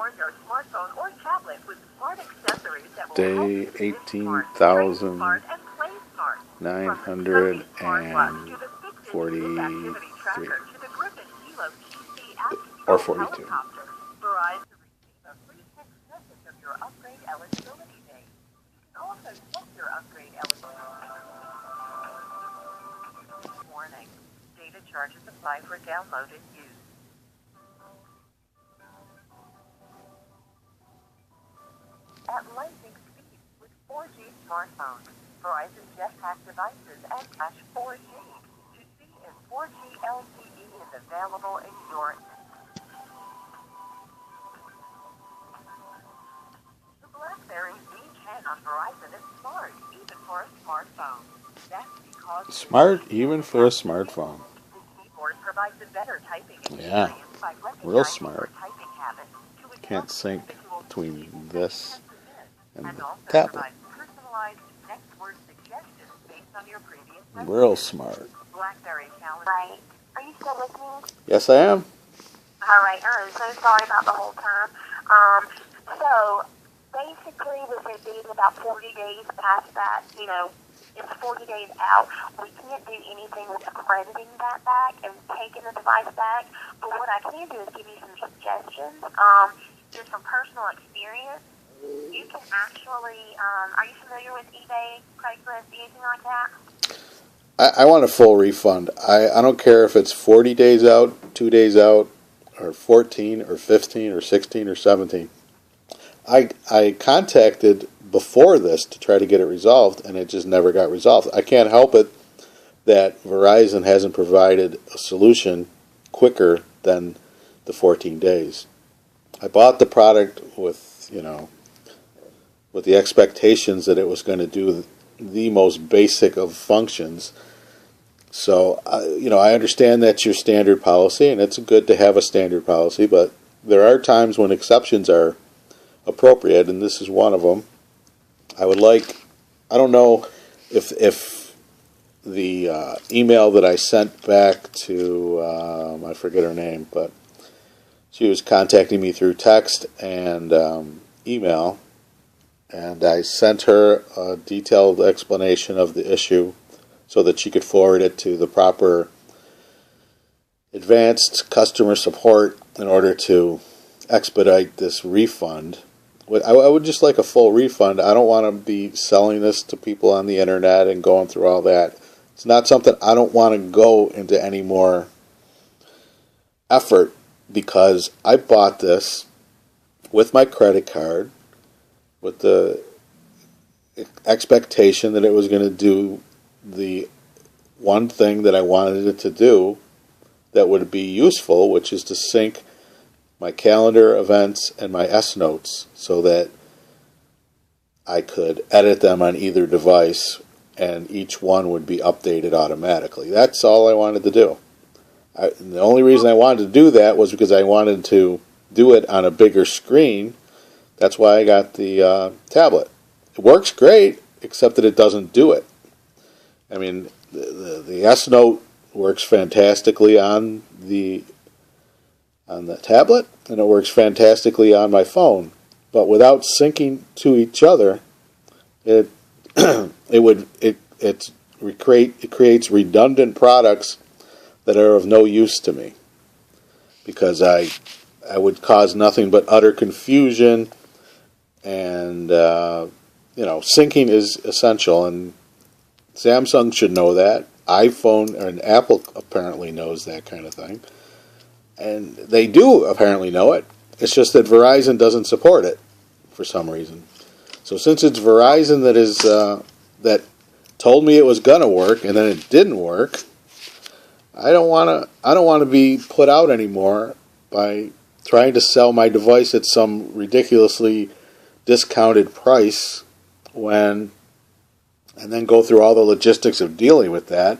adorn your smartphone or tablet with smart accessories that will Day help you stay smart, 18,000. smart, and play smart. 943. Or 42. Verizon receive a free text message of your upgrade eligibility date. You can also check your upgrade eligibility. Warning: data charges apply for downloaded use. At lightning speed with 4G smartphones, Verizon Jetpack devices and Cache 4G to see if 4G LTE is available in your area. The BlackBerry V10 on Verizon is smart, even for a smartphone. That's because Smart even for a smartphone. the keyboard provides a better typing experience Yeah, by real recognizing your smart. typing habits to Can't adjust sync individual between keys this and and the also tablet. provides personalized next word suggestions based on your previous Real smart. BlackBerry calendar. Right. Are you still listening? Yes, I am. All right. I'm so sorry about the whole time. So basically, with it being about 40 days past that, it's 40 days out. We can't do anything with accrediting that back and taking the device back. But what I can do is give you some suggestions. Just from personal experience, you can actually, are you familiar with eBay, Craigslist, anything like that? I want a full refund. I don't care if it's 40 days out, 2 days out, or 14, or 15, or 16, or 17. I contacted before this to try to get it resolved, and it just never got resolved. I can't help it that Verizon hasn't provided a solution quicker than the 14 days. I bought the product with the expectations that it was going to do the most basic of functions. So, I understand that's your standard policy, and it's good to have a standard policy, but there are times when exceptions are appropriate, and this is one of them. I don't know if the email that I sent back to, I forget her name, but she was contacting me through text and email, and I sent her a detailed explanation of the issue so that she could forward it to the proper advanced customer support in order to expedite this refund. I would just like a full refund. I don't want to be selling this to people on the internet and going through all that. It's not something I don't want to go into any more effort, because I bought this with my credit card with the expectation that it was going to do the one thing that I wanted it to do that would be useful, which is to sync my calendar events and my S notes so that I could edit them on either device and each one would be updated automatically. That's all I wanted to do. The only reason I wanted to do that was because I wanted to do it on a bigger screen. That's why I got the tablet. It works great, except that it doesn't do it. I mean, the S Note works fantastically on the tablet, and it works fantastically on my phone. But without syncing to each other, it creates redundant products that are of no use to me, because I would cause nothing but utter confusion. And syncing is essential, and Samsung should know that. iPhone and Apple apparently knows that kind of thing, and they do apparently know it. It's just that Verizon doesn't support it for some reason. So since it's Verizon that told me it was gonna work and then it didn't work, I don't want to be put out anymore by trying to sell my device at some ridiculously discounted price and then go through all the logistics of dealing with that,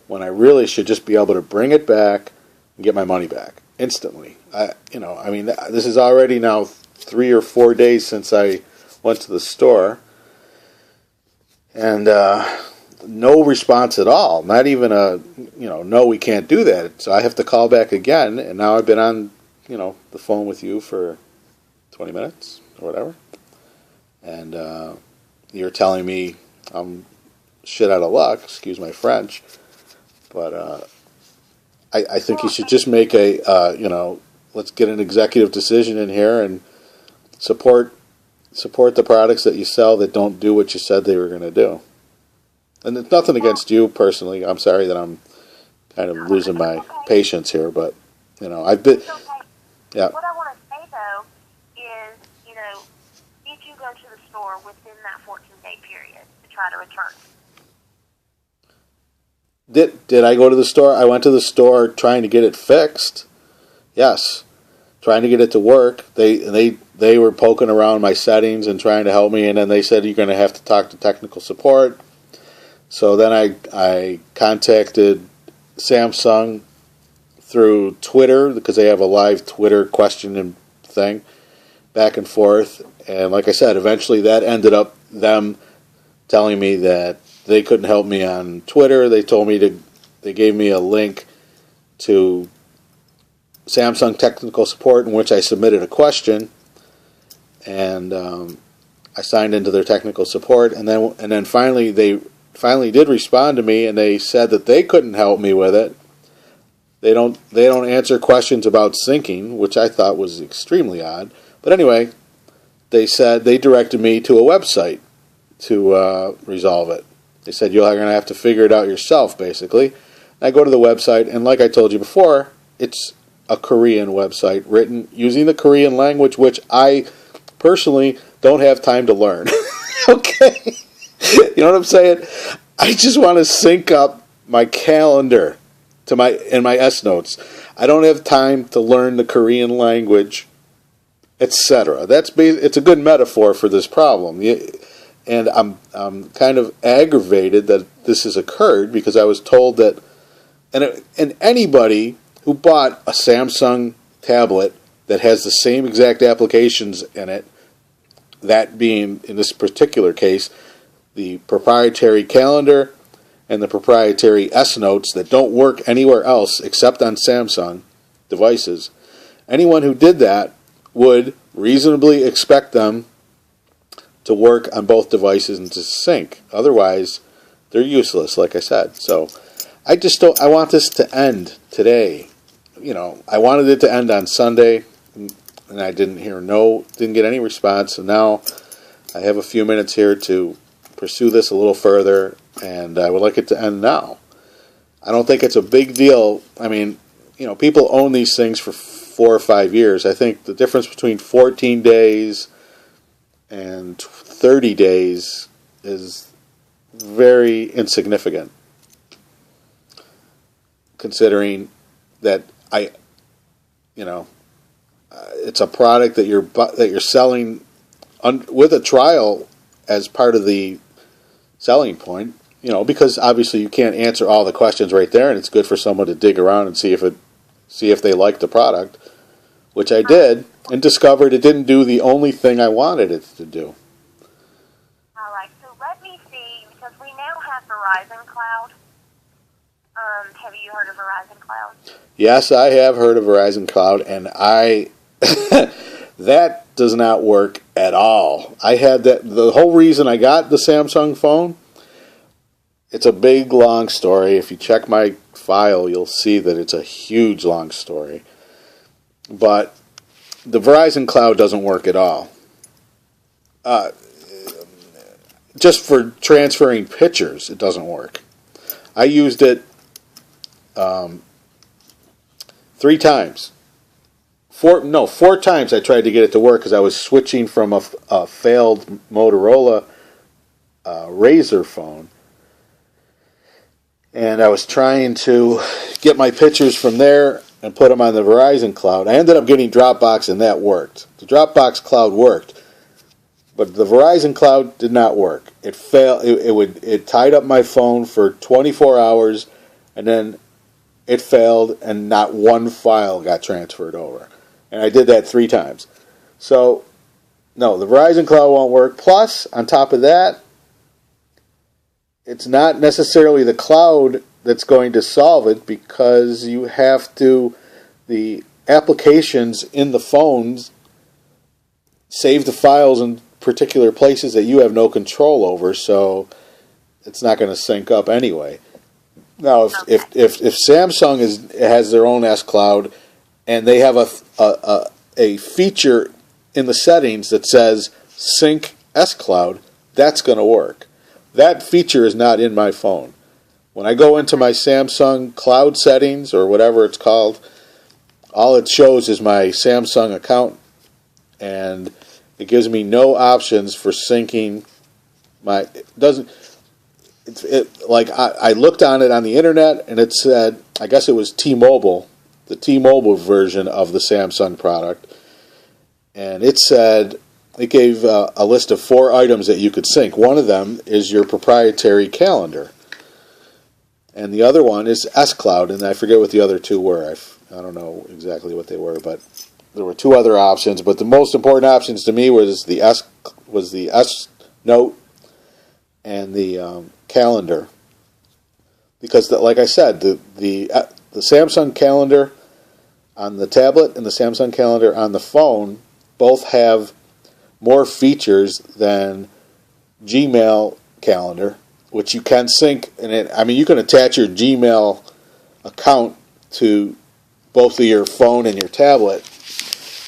when I really should just be able to bring it back and get my money back instantly. This is already now 3 or 4 days since I went to the store, and no response at all. Not even no, we can't do that. So I have to call back again, and now I've been on, the phone with you for 20 minutes or whatever. And you're telling me I'm shit out of luck, excuse my French, but I think you should just make a, let's get an executive decision in here and support the products that you sell that don't do what you said they were going to do. And it's nothing against you personally. I'm sorry that I'm kind of losing my patience here, but, I've been, yeah. What I want to say, though, is, did you go to the store within that 14-day period to try to return? Did I go to the store? I went to the store trying to get it fixed. Yes. Trying to get it to work. They were poking around my settings and trying to help me, and then they said you're going to have to talk to technical support. So then I contacted Samsung through Twitter, because they have a live Twitter question and thing, back and forth. And like I said, eventually that ended up them telling me that they couldn't help me on Twitter. They gave me a link to Samsung technical support in which I submitted a question, and I signed into their technical support, and then finally they did respond to me, and they said that they couldn't help me with it. They don't answer questions about syncing, which I thought was extremely odd. But anyway, they said they directed me to a website to resolve it. They said you're going to have to figure it out yourself, basically. I go to the website, and like I told you before, it's a Korean website written using the Korean language, which I personally don't have time to learn. Okay? You know what I'm saying? I just want to sync up my calendar to my S Notes. I don't have time to learn the Korean language, etc. It's a good metaphor for this problem. And I'm kind of aggravated that this has occurred, because I was told that, and anybody who bought a Samsung tablet that has the same exact applications in it, that being, in this particular case, the proprietary calendar and the proprietary S Notes that don't work anywhere else except on Samsung devices, anyone who did that would reasonably expect them to work on both devices and to sync. Otherwise, they're useless, like I said. So I want this to end today. I wanted it to end on Sunday, and I didn't get any response. So now I have a few minutes here to pursue this a little further, and I would like it to end now. I don't think it's a big deal. I mean, people own these things for 4 or 5 years. I think the difference between 14 days and 30 days is very insignificant, considering that it's a product that you're selling with a trial as part of the selling point. Because obviously you can't answer all the questions right there, and it's good for someone to dig around and see if they like the product, which I did, and discovered it didn't do the only thing I wanted it to do. All right, so let me see, because we now have Verizon Cloud. Have you heard of Verizon Cloud? Yes, I have heard of Verizon Cloud, and that does not work at all. I had that. The whole reason I got the Samsung phone, it's a big, long story. If you check my file, you'll see that it's a huge, long story. But the Verizon Cloud doesn't work at all. Just for transferring pictures, it doesn't work. I used it 3 times. 4 times I tried to get it to work, because I was switching from a failed Motorola Razr phone, and I was trying to get my pictures from there and put them on the Verizon Cloud. I ended up getting Dropbox, and that worked. The Dropbox Cloud worked, but the Verizon Cloud did not work. It failed. It tied up my phone for 24 hours, and then it failed, and not one file got transferred over. And I did that 3 times. So, no, the Verizon Cloud won't work. Plus, on top of that, it's not necessarily the cloud that's going to solve it, because you have to, the applications in the phones save the files in particular places that you have no control over, so it's not going to sync up anyway. Now, if Samsung has their own S Cloud and they have a feature in the settings that says Sync S Cloud, that's going to work. That feature is not in my phone. When I go into my Samsung Cloud settings or whatever it's called, all it shows is my Samsung account, and it gives me no options for syncing my. It doesn't. Like I looked on it on the internet, and it said, I guess it was T-Mobile, the T-Mobile version of the Samsung product, and it said it gave a list of 4 items that you could sync. One of them is your proprietary calendar, and the other one is S Cloud, and I forget what the other 2 were. I don't know exactly what they were, but there were 2 other options. But the most important options to me was the S Note and the calendar, because like I said, the Samsung calendar on the tablet and the Samsung calendar on the phone both have more features than Gmail calendar, which you can sync. And you can attach your Gmail account to both of your phone and your tablet,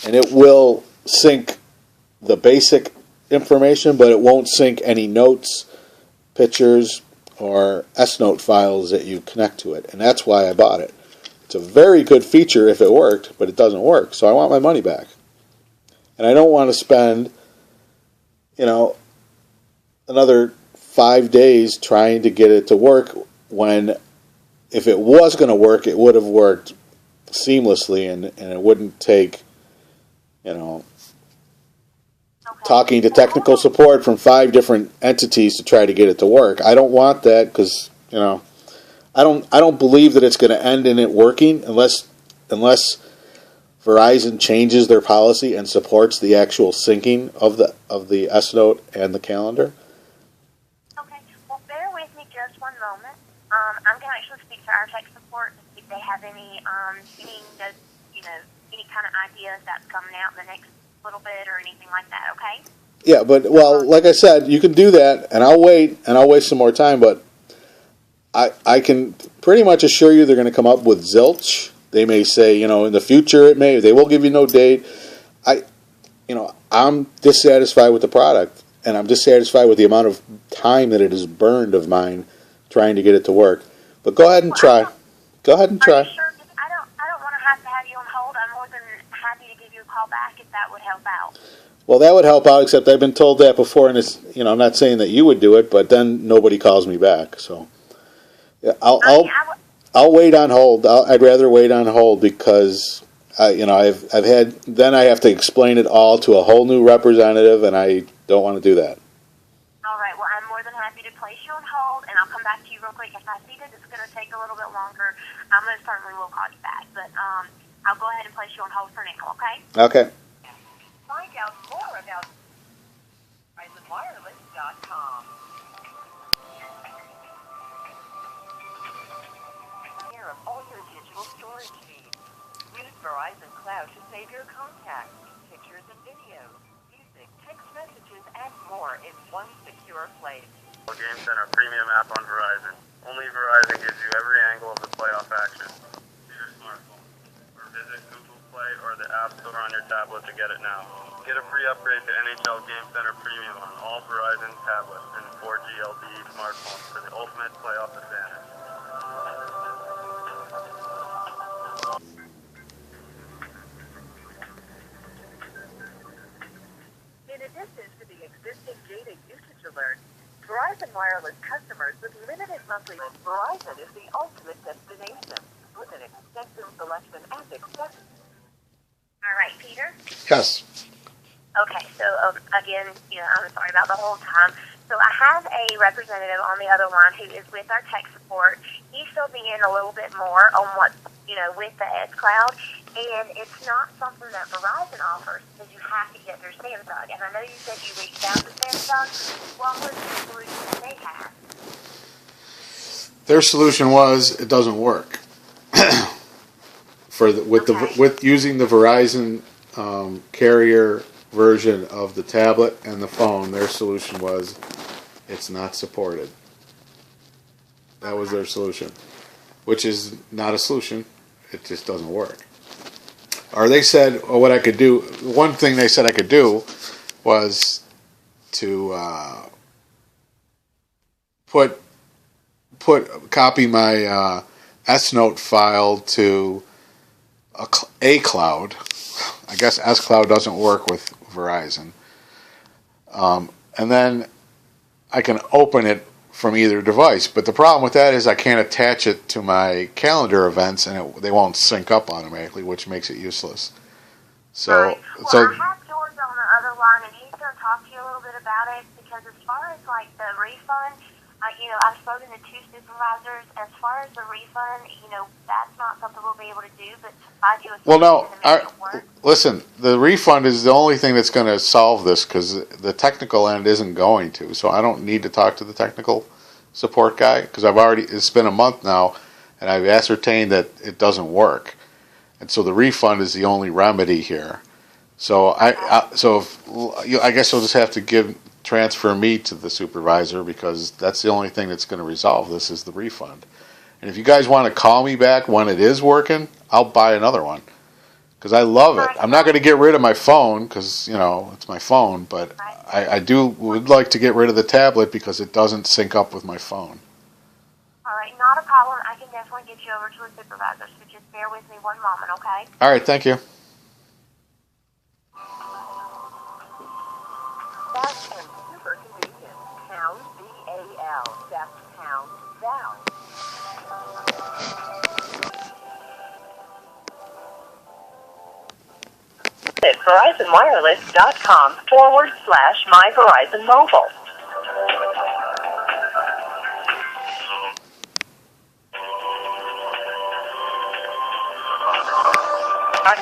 and it will sync the basic information, but it won't sync any notes, pictures, or S-Note files that you connect to it. And that's why I bought it. It's a very good feature if it worked, but it doesn't work, so I want my money back. And I don't want to spend, another 5 days trying to get it to work when, if it was going to work, it would have worked seamlessly, and it wouldn't take, talking to technical support from 5 different entities to try to get it to work. I don't want that, because I don't believe that it's going to end in it working unless Verizon changes their policy and supports the actual syncing of the S Note and the calendar. Okay, well, bear with me just one moment. I'm going to actually speak to our tech support and see if they have any kind of ideas that's coming out in the next little bit or anything like that. Okay. Yeah, but like I said, you can do that, and I'll wait, and I'll waste some more time. But I can pretty much assure you they're going to come up with zilch. They may say, in the future they will give you no date. I'm dissatisfied with the product, and I'm dissatisfied with the amount of time that it has burned of mine trying to get it to work. But go ahead and try. Go ahead and try. Are you sure? I don't want to have you on hold. I'm more than happy to give you a call back if that would help out. Well, that would help out, except I've been told that before, and it's, I'm not saying that you would do it, but then nobody calls me back. So yeah, I'll wait on hold. I'd rather wait on hold, because I have to explain it all to a whole new representative, and I don't want to do that. All right. Well, I'm more than happy to place you on hold, and I'll come back to you real quick. If I see that it's going to take a little bit longer, I'm going to certainly will call you back. But I'll go ahead and place you on hold for now. Okay. Okay. Find out more about VerizonWireless.com. Care of all your digital storage needs. Use Verizon Cloud to save your contacts, pictures and videos, music, text messages, and more in one secure place. Game Center Premium app on Verizon. Only Verizon gives you every angle of the playoff action. To your smartphone. Or visit Google Play or the App Store on your tablet to get it now. Get a free upgrade to NHL Game Center Premium on all Verizon tablets and 4G LTE smartphones for the ultimate playoff advantage. In addition to the existing data usage alert, Verizon Wireless customers with limited monthly Verizon is the ultimate destination with an extensive selection and acceptance. All right, Peter? Yes. Okay, so again, I'm sorry about the whole time. So I have a representative on the other line who is with our tech support. He's filled me in a little bit more on what's, with the S Cloud, and it's not something that Verizon offers, because you have to get through Samsung. And I know you said you reached out to Samsung. What was the solution they had? Their solution was it doesn't work. With using the Verizon carrier version of the tablet and the phone, their solution was it's not supported. That was their solution, which is not a solution. It just doesn't work. Or they said, or what I could do, one thing they said I could do was to copy my S-Note file to a cloud. I guess S-Cloud doesn't work with Verizon. And then I can open it from either device. But the problem with that is I can't attach it to my calendar events, and they won't sync up automatically, which makes it useless. So, right. Well, I have George on the other line, and he's going to talk to you a little bit about it, because as far as, like, the refund, I've spoken to 2 supervisors. As far as the refund, that's not something we'll be able to do, but I do a solution to make it work. Listen, the refund is the only thing that's going to solve this, because the technical end isn't going to. So I don't need to talk to the technical support guy, because it's been a month now, and I've ascertained that it doesn't work. And so the refund is the only remedy here. So I guess you'll just have to transfer me to the supervisor, because that's the only thing that's going to resolve this is the refund. And if you guys want to call me back when it is working, I'll buy another one, because I love it. I'm not going to get rid of my phone, because it's my phone, but I would like to get rid of the tablet because it doesn't sync up with my phone. All right, not a problem. I can definitely get you over to a supervisor, so just bear with me one moment, okay? All right, thank you. Fast and super convenient. Pound VAL. That's pound VAL. Visit VerizonWireless.com/myVerizonMobile.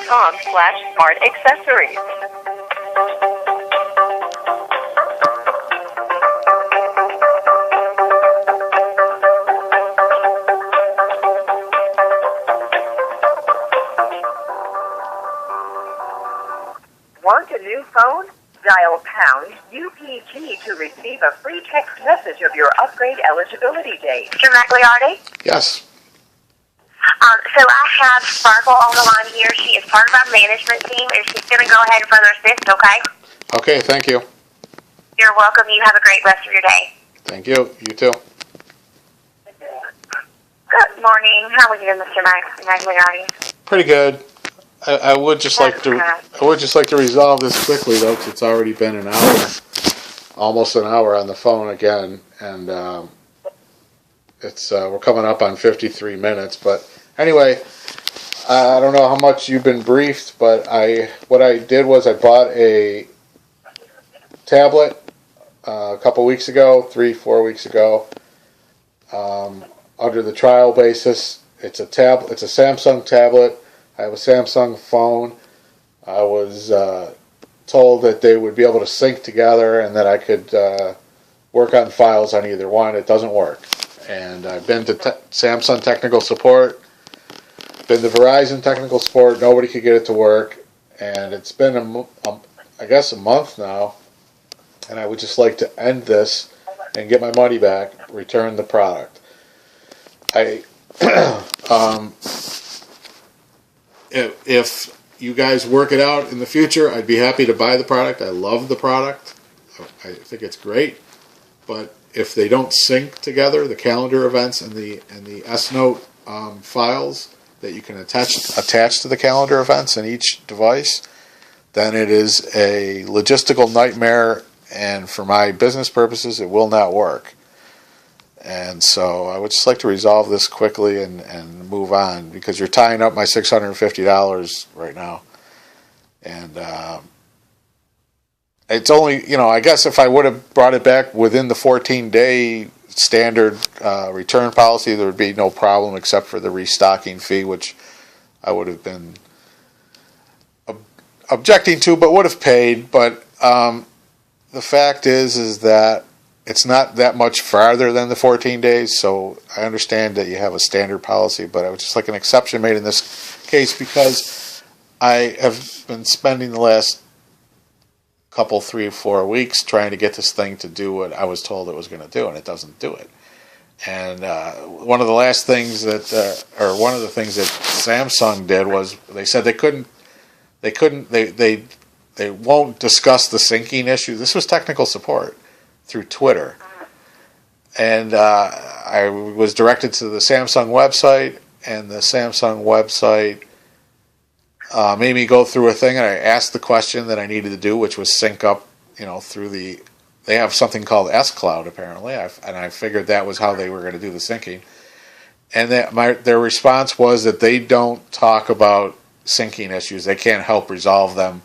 .com/smart accessories. Want a new phone? Dial pound UPG to receive a free text message of your upgrade eligibility date. Mr. Magliardi? Yes. So I have Sparkle on the line here. She is part of our management team, and she's going to go ahead and further assist, okay? Okay, thank you. You're welcome. You have a great rest of your day. Thank you. You too. Good morning. How are you doing, Mr. Magliardi? Pretty good. I would just like to resolve this quickly, though, because it's already been an hour, almost an hour on the phone again, and we're coming up on 53 minutes. But anyway, I don't know how much you've been briefed, but what I did was I bought a tablet a couple weeks ago, 3-4 weeks ago, under the trial basis. It's a Samsung tablet. I have a Samsung phone. I was told that they would be able to sync together and that I could work on files on either one. It doesn't work. And I've been to Samsung technical support, been to Verizon technical support. Nobody could get it to work. And it's been, I guess, a month now. And I would just like to end this and get my money back, return the product. If you guys work it out in the future, I'd be happy to buy the product. I love the product. I think it's great. But if they don't sync together, the calendar events and the S-Note files that you can attach to the calendar events in each device, then it is a logistical nightmare, and for my business purposes, it will not work. And so I would just like to resolve this quickly and move on, because you're tying up my $650 right now. And it's only, I guess if I would have brought it back within the 14-day standard return policy, there would be no problem except for the restocking fee, which I would have been objecting to, but would have paid. But the fact is that it's not that much farther than the 14 days, so I understand that you have a standard policy, but I would just like an exception made in this case, because I have been spending the last couple, 3 or 4 weeks trying to get this thing to do what I was told it was going to do, and it doesn't do it. And one of the things that Samsung did was they said they won't discuss the syncing issue. This was technical support through Twitter. And I was directed to the Samsung website, and the Samsung website made me go through a thing, and I asked the question that I needed to do, which was sync up, through they have something called S-Cloud apparently, and I figured that was how they were going to do the syncing. And their response was that they don't talk about syncing issues. They can't help resolve them,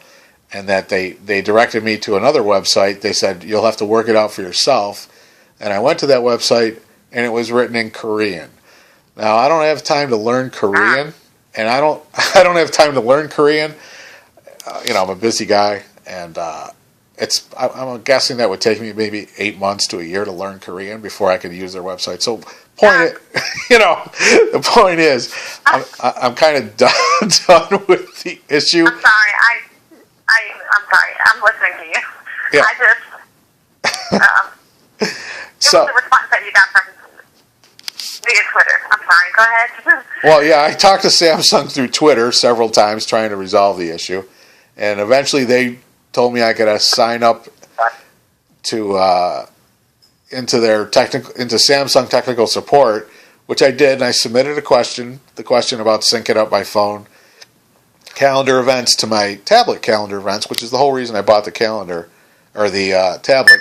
and that they directed me to another website. They said, you'll have to work it out for yourself. And I went to that website, and it was written in Korean. Now, I don't have time to learn Korean, and I don't have time to learn Korean. I'm a busy guy, and I'm guessing that would take me maybe 8 months to a year to learn Korean before I could use their website. So, the point is, I'm kind of done with the issue. I'm sorry. I'm sorry. I'm listening to you. Yeah. So the response that you got from via Twitter. I'm sorry. Go ahead. Well, yeah, I talked to Samsung through Twitter several times trying to resolve the issue, and eventually they told me I could sign up to into Samsung technical support, which I did, and I submitted the question about syncing up my phone calendar events to my tablet calendar events, which is the whole reason I bought the calendar or the tablet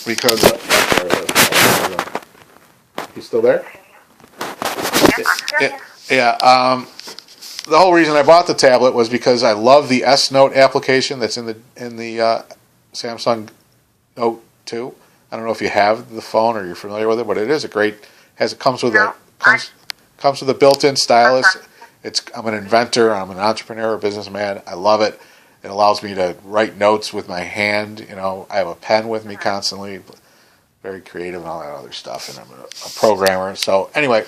because you still there? Yeah. The whole reason I bought the tablet was because I love the S Note application that's in the Samsung Note 2. I don't know if you have the phone or you're familiar with it, but it is a great. Comes with a built-in stylus. I'm an inventor. I'm an entrepreneur, a businessman. I love it. It allows me to write notes with my hand. I have a pen with me constantly. Very creative and all that other stuff. And I'm a programmer. So anyway,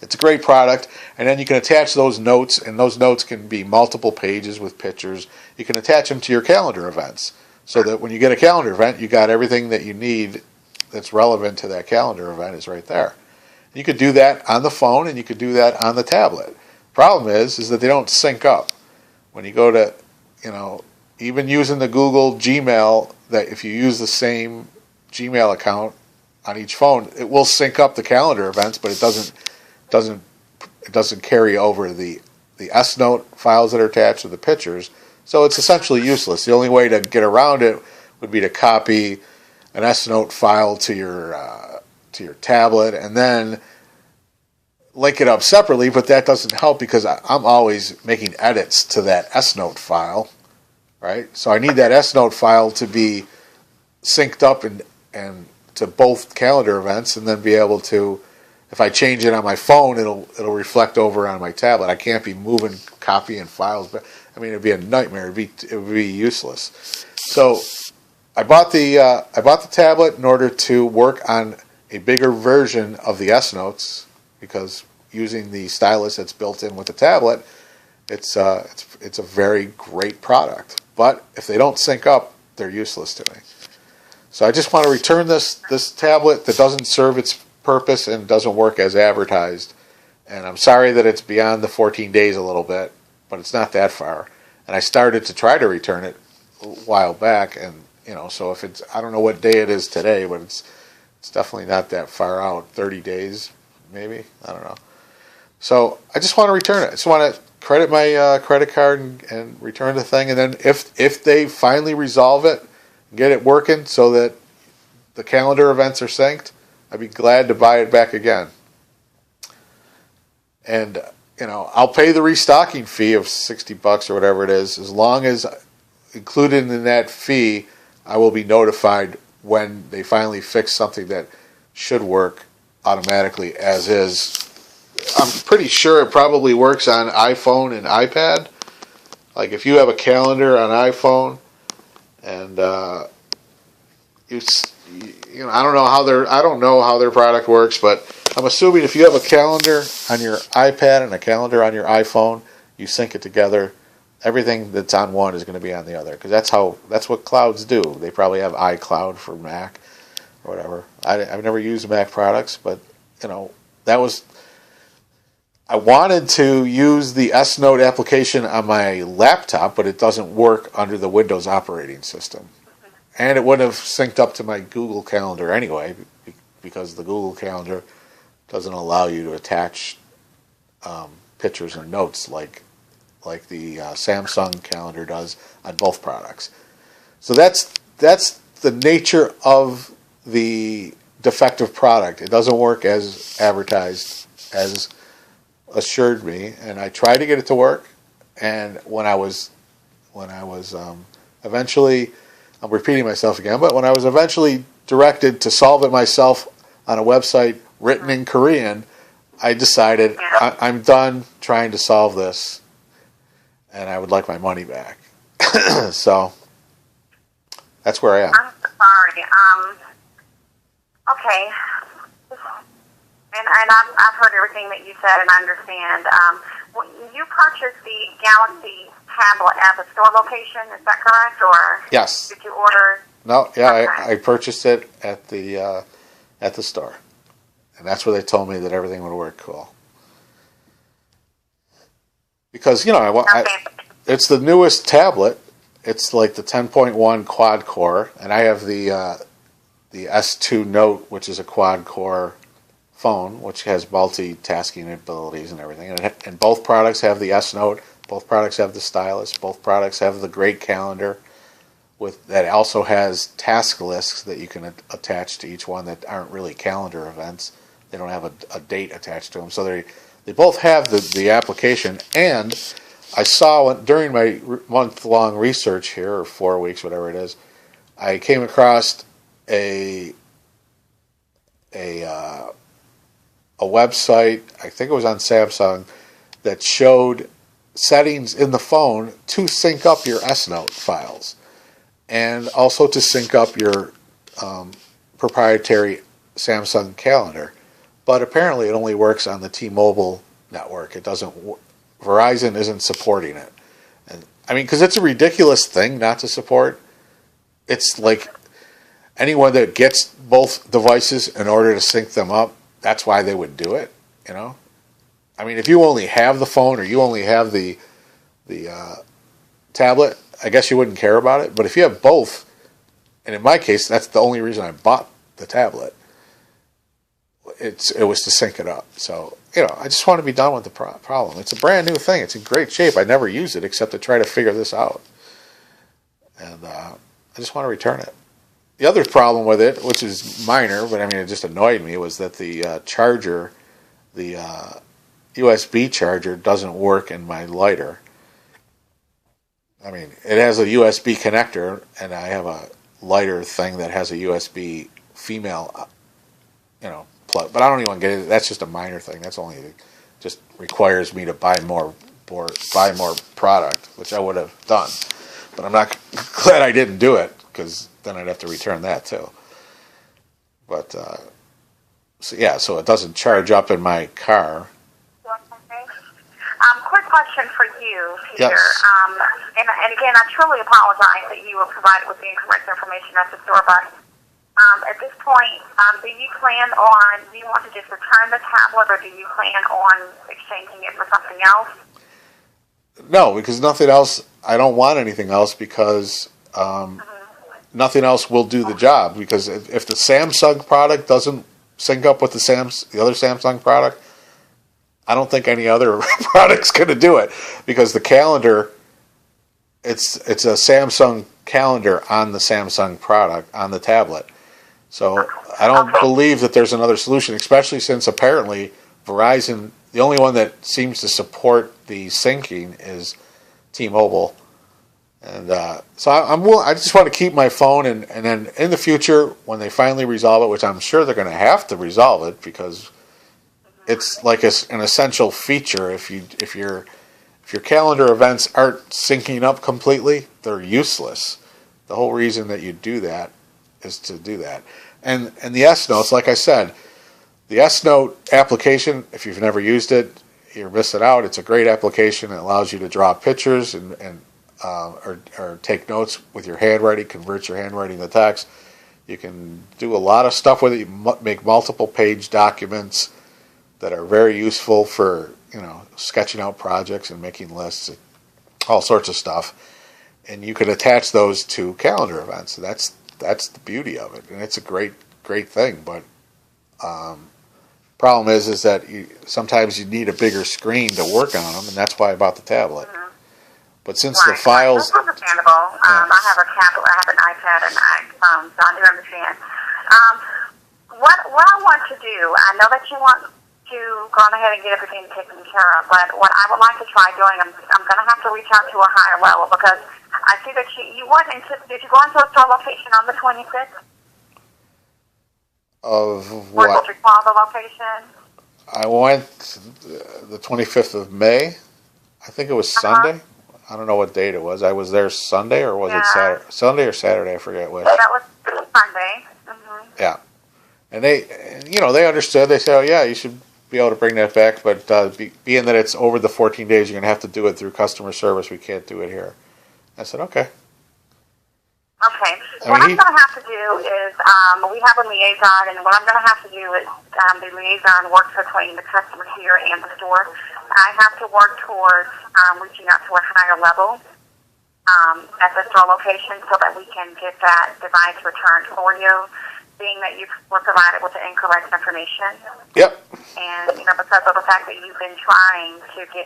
it's a great product. And then you can attach those notes, and those notes can be multiple pages with pictures. You can attach them to your calendar events, so that when you get a calendar event, you got everything that you need that's relevant to that calendar event is right there. You could do that on the phone, and you could do that on the tablet. Problem is that they don't sync up. When you go to, even using the Google Gmail, that if you use the same Gmail account on each phone, it will sync up the calendar events, but it doesn't carry over the S Note files that are attached to the pictures. So it's essentially useless. The only way to get around it would be to copy an S Note file to your tablet and then link it up separately, but that doesn't help because I'm always making edits to that S Note file, right? So I need that S Note file to be synced up and to both calendar events, and then be able to, if I change it on my phone, it'll reflect over on my tablet. I can't be moving, copying files, but it'd be a nightmare. It would be useless. So I bought the tablet in order to work on a bigger version of the S Notes, because using the stylus that's built in with the tablet, it's a very great product. But if they don't sync up, they're useless to me. So I just want to return this tablet that doesn't serve its purpose and doesn't work as advertised. And I'm sorry that it's beyond the 14 days a little bit, but it's not that far. And I started to try to return it a while back, and so if it's, I don't know what day it is today, but it's definitely not that far out, 30 days maybe, I don't know. So I just want to return it. I just want to credit my credit card and return the thing, and then if they finally resolve it, get it working so that the calendar events are synced, I'd be glad to buy it back again. And I'll pay the restocking fee of $60 or whatever it is, as long as included in that fee, I will be notified when they finally fix something that should work automatically as is. I'm pretty sure it probably works on iPhone and iPad. Like if you have a calendar on iPhone, and I don't know how their product works, but I'm assuming if you have a calendar on your iPad and a calendar on your iPhone, you sync it together, Everything that's on one is going to be on the other, because that's what clouds do. They probably have iCloud for Mac or whatever. I've never used Mac products, but that was. I wanted to use the S Note application on my laptop, but it doesn't work under the Windows operating system, and it wouldn't have synced up to my Google Calendar anyway, because the Google Calendar doesn't allow you to attach pictures and notes like the Samsung calendar does on both products. So that's the nature of the defective product. It doesn't work as advertised, as assured me, and I tried to get it to work. And when I was eventually, I'm repeating myself again, but when I was eventually directed to solve it myself on a website written in Korean, I decided I'm done trying to solve this, and I would like my money back. So that's where I am. I'm sorry. Okay. And I've heard everything that you said, and I understand. When you purchased the Galaxy tablet at the store location, is that correct? Or yes. Did you order? No, yeah, Okay. I purchased it at the store, and that's where they told me that everything would work cool. Because it's the newest tablet. It's like the 10.1 quad core, and I have the S2 Note, which is a quad core phone, which has multitasking abilities and everything. And both products have the S Note. Both products have the stylus. Both products have the great calendar, that also has task lists that you can attach to each one that aren't really calendar events. They don't have a date attached to them, so they both have the application. And I saw during my month-long research here, or 4 weeks, whatever it is, I came across a website, I think it was on Samsung, that showed settings in the phone to sync up your S Note files, and also to sync up your proprietary Samsung calendar. But apparently it only works on the T-Mobile network. It doesn't. Verizon isn't supporting it. And I mean, because it's a ridiculous thing not to support. It's like anyone that gets both devices in order to sync them up, that's why they would do it. I mean, if you only have the phone or you only have the tablet, I guess you wouldn't care about it. But if you have both, and in my case, that's the only reason I bought the tablet. It was to sync it up. So, I just want to be done with the problem. It's a brand new thing. It's in great shape. I never use it except to try to figure this out. And I just want to return it. The other problem with it, which is minor, but I mean, it just annoyed me, was that the charger, the USB charger, doesn't work in my lighter. I mean, it has a USB connector, and I have a lighter thing that has a USB female, plug. But I don't even want to get into it. That's just a minor thing. That's only just requires me to buy more product, which I would have done. But I'm not glad I didn't do it, because then I'd have to return that too. But so it doesn't charge up in my car. Quick question for you, Peter. Yes. And again, I truly apologize that you were provided with the incorrect information at the store, but at this point, do you want to just return the tablet, or do you plan on exchanging it for something else? No, because nothing else. I don't want anything else, because nothing else will do the job. Because if the Samsung product doesn't sync up with the other Samsung product, I don't think any other product's going to do it, because the calendar, it's a Samsung calendar on the Samsung product on the tablet. So I don't believe that there's another solution, especially since apparently Verizon, the only one that seems to support the syncing is T-Mobile. And so I just want to keep my phone, and then in the future, when they finally resolve it, which I'm sure they're going to have to resolve it, because it's like an essential feature. If your calendar events aren't syncing up completely, they're useless. The whole reason that you do that is to do that. And the S Notes, like I said, the S Note application, if you've never used it, you're missing out. It's a great application. It allows you to draw pictures or take notes with your handwriting, convert your handwriting to text. You can do a lot of stuff with it. You make multiple page documents that are very useful for, sketching out projects and making lists, and all sorts of stuff. And you can attach those to calendar events. That's the beauty of it, and it's a great thing. But problem is that sometimes you need a bigger screen to work on them, and that's why I bought the tablet. Mm-hmm. But since the files, that's understandable. I have a tablet, I have an iPad, and an iPhone, so I do understand. What I want to do, I know that you want to go on ahead and get everything taken care of, but what I would like to try doing, I'm going to have to reach out to a higher level, because I see that you went into, did you go into a store location on the 26th? Of what? Or did you call the location? I went the 25th of May. I think it was Sunday. I don't know what date it was. I was there Sunday, or was it Saturday? Sunday or Saturday, I forget which. That was Sunday. Mm-hmm. Yeah. And they understood. They said, oh, yeah, you should be able to bring that back, but being that it's over the 14 days, you're going to have to do it through customer service. We can't do it here. I said, okay. Okay. What I'm going to have to do is, we have a liaison, and what I'm going to have to do is, the liaison works between the customer here and the store. I have to work towards reaching out to a higher level at the store location so that we can get that device returned for you, being that you were provided with the incorrect information. Yep. And, because of the fact that you've been trying to get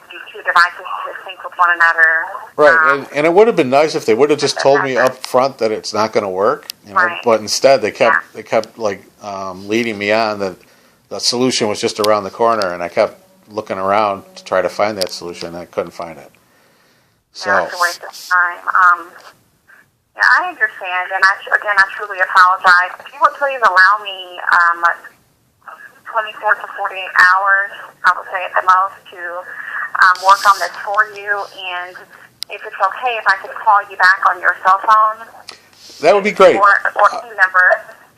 these two devices to sync with one another. Right, and it would have been nice if they would have just told me up front that it's not going to work, Right. But instead they kept leading me on that the solution was just around the corner, and I kept looking around to try to find that solution, and I couldn't find it. So it's a waste of time. Yeah, I understand, and I truly apologize. If you would please allow me 24 to 48 hours, I would say at the most, to work on this for you, and if it's okay, if I could call you back on your cell phone. That would be great. Or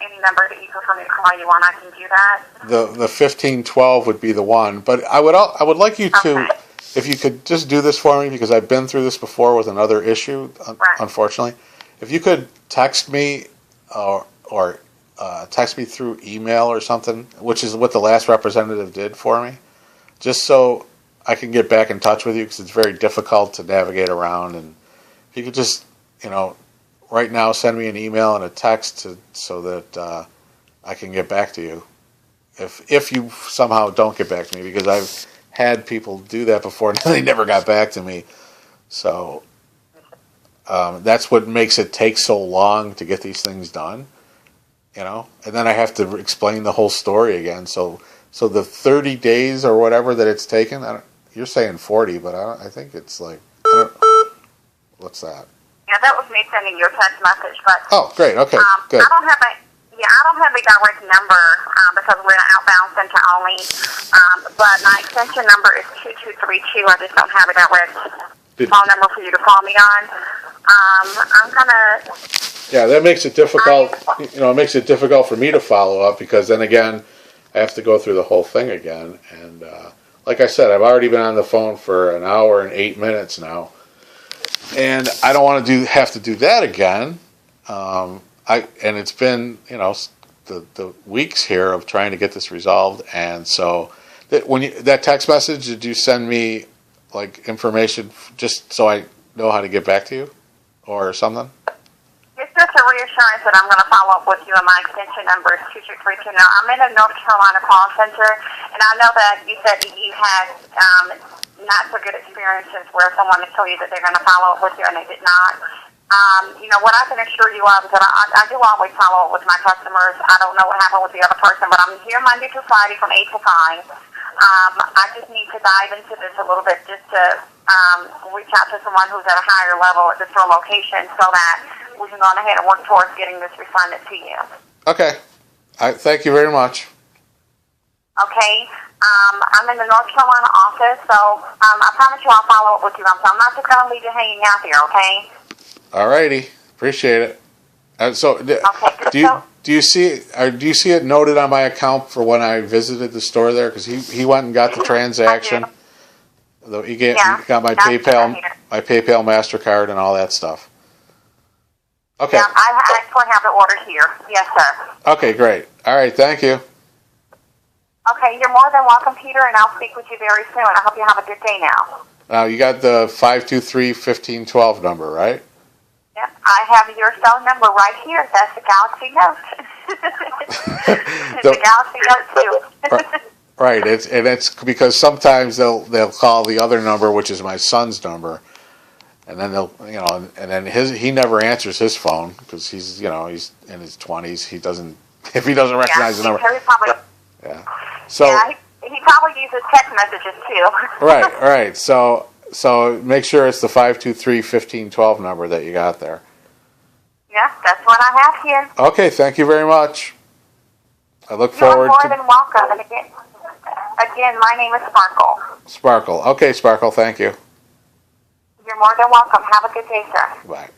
any number that you prefer me to call you on, I can do that. The 1512 would be the one, but I would like you to, if you could just do this for me, because I've been through this before with another issue, unfortunately. If you could text me or text me through email or something, which is what the last representative did for me, just so I can get back in touch with you, because it's very difficult to navigate around. And if you could just, right now send me an email and a text so that I can get back to you. If you somehow don't get back to me, because I've had people do that before and they never got back to me. So that's what makes it take so long to get these things done, and then I have to explain the whole story again. So the 30 days or whatever that it's taken, you're saying 40, but I think it's like, what's that? Yeah, that was me sending your text message, but... Oh, great, okay, good. I don't have a direct number, because we're an outbound center only, but my extension number is 2232. I just don't have a direct phone number for you to call me on. I'm gonna... Yeah, that makes it difficult, it makes it difficult for me to follow up, because then again, I have to go through the whole thing again, and like I said, I've already been on the phone for an hour and 8 minutes now, and I don't want to have to do that again. And it's been, the weeks here of trying to get this resolved, and so that text message, did you send me like information just so I know how to get back to you, or something? It's just a reassurance that I'm going to follow up with you, and my extension number is 2232. Now, I'm in a North Carolina call center, and I know that you said that you had not so good experiences where someone would tell you that they're going to follow up with you and they did not. What I can assure you of is that I do always follow up with my customers. I don't know what happened with the other person, but I'm here Monday through Friday from 8 to 5. I just need to dive into this a little bit just to reach out to someone who's at a higher level at the store location so that we can go ahead and work towards getting this refunded to you. Okay. Thank you very much. Okay. I'm in the North Carolina office, so I promise you I'll follow up with you. So I'm not just going to leave you hanging out there, okay? All righty. Appreciate it. So, okay. do do you see it noted on my account for when I visited the store there? Because he went and got the transaction. He got my PayPal MasterCard and all that stuff. Okay. Yeah, I actually have the order here. Yes, sir. Okay, great. All right, thank you. Okay, you're more than welcome, Peter, and I'll speak with you very soon. I hope you have a good day now. Now, you got the 523-1512 number, right? Yep, I have your phone number right here. That's the Galaxy Note. It's the Galaxy Note 2. Right, it's because sometimes they'll call the other number, which is my son's number, and then he never answers his phone because he's in his 20s. He doesn't recognize the number. Yeah. So he probably uses text messages too. Right. So make sure it's the 523-1512 number that you got there. Yeah, that's what I have here. Okay, thank you very much. I look forward to... You're more than welcome. And again, my name is Sparkle. Sparkle. Okay, Sparkle, thank you. You're more than welcome. Have a good day, sir. Bye.